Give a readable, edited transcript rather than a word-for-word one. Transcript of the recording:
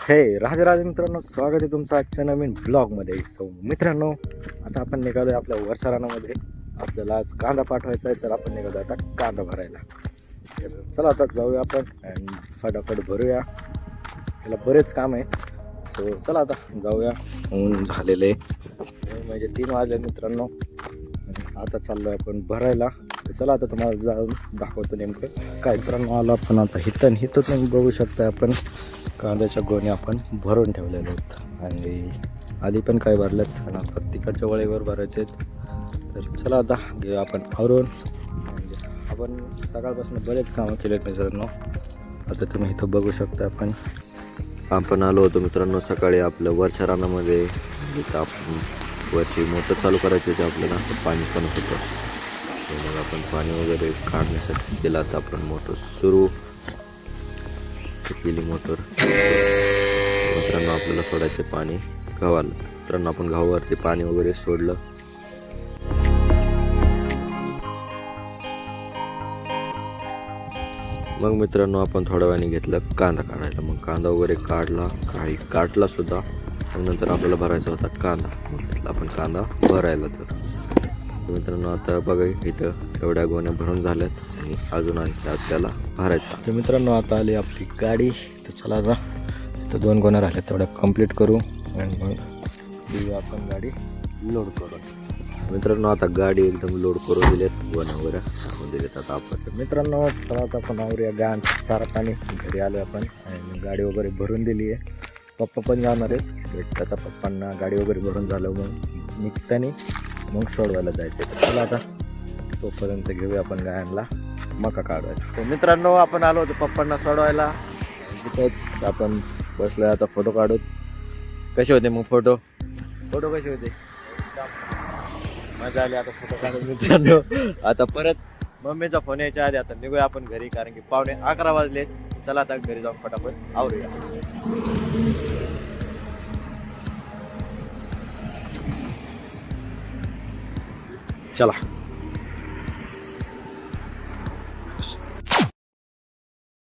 राधे राधे मित्रांनो, स्वागत आहे तुमचं आजच्या नवीन ब्लॉगमध्ये. मित्रांनो, आता आपण निघालोय आपल्या वर्षा रानामध्ये. आपल्याला आज कांदा पाठवायचा आहे, तर आपण निघालो आता कांदा भरायला. तर चला आता जाऊया आपण आणि फटाफट भरूया. त्याला बरेच काम आहे, सो चला आता जाऊया. ऊन झालेले म्हणजे 3 वाजले मित्रांनो. आता चाललोय आपण भरायला. तर चला आता तुम्हाला जाऊन दाखवतो नेमकं काय. मित्रांनो आलो आपण आता हिथं तुम्ही बघू शकता. आपण कांद्याच्या गोण्या आपण भरून ठेवलेल्या आहेत आणि आधी पण काय भरल्यात आणि आता तिकडच्या वळीवर भरायचे आहेत. तर चला आता घेऊया आपण आवरून. म्हणजे आपण सकाळपासून बरेच कामं केलेत मित्रांनो. आता तुम्ही इथं बघू शकता. आपण आलो होतो मित्रांनो सकाळी आपल्या वरच्या रानामध्ये. इथं आपण वरची मोटर चालू करायची होती आपल्याला, पाणी पण होतं. मग आपण पाणी वगैरे काढण्यासाठी केला. आता आपण मोटर सुरू केली. मोटर मित्रांनो आपल्याला सोडायचे पाणी गव्हाला. मित्रांनो आपण गव्हावरती पाणी वगैरे सोडलं. मग मित्रांनो आपण थोड्या वेळाने घेतलं कांदा काढायला. मग कांदा वगैरे काही काढला सुद्धा. मग नंतर आपल्याला भरायचा होता कांदा. मग घेतला आपण कांदा भरायला. तर मित्रांनो आता बघा इथं एवढ्या गोण्या भरून झाल्यात आणि अजून आणखी आपल्याला भरायचा. तर मित्रांनो आता आली आपली गाडी. तर चला आता इथं 2 गोण्या राहिल्या, तेवढ्या कंप्लीट करू आणि मग देऊया आपण गाडी लोड करू. मित्रांनो आता गाडी एकदम लोड करून दिलेत, गोण्या वगैरे टाकून दिलेत. आता आपण मित्रांनो चला आता आपण आवरूया गाण सारा पाणी. घरी आलो आपण आणि गाडी वगैरे भरून दिली आहे. पप्पा पण जाणार आहेत. आता पप्पांना गाडी वगैरे भरून झालं मग निघतानी मग सोडवायला जायचं. चला आता तोपर्यंत घेऊया आपण गायांना मका काढायला. तर मित्रांनो आपण आलो होतो पप्पांना सोडवायला. तिथेच आपण बसलोय आता फोटो काढूत. कसे होते मग फोटो कसे होते? मजा आली आता फोटो काढून मित्रांनो. आता परत मम्मीचा फोन यायच्या आधी आता निघूया आपण घरी, कारण की 11:15 वाजले. चला आता घरी जाऊन फटाफट आवरूया. चला.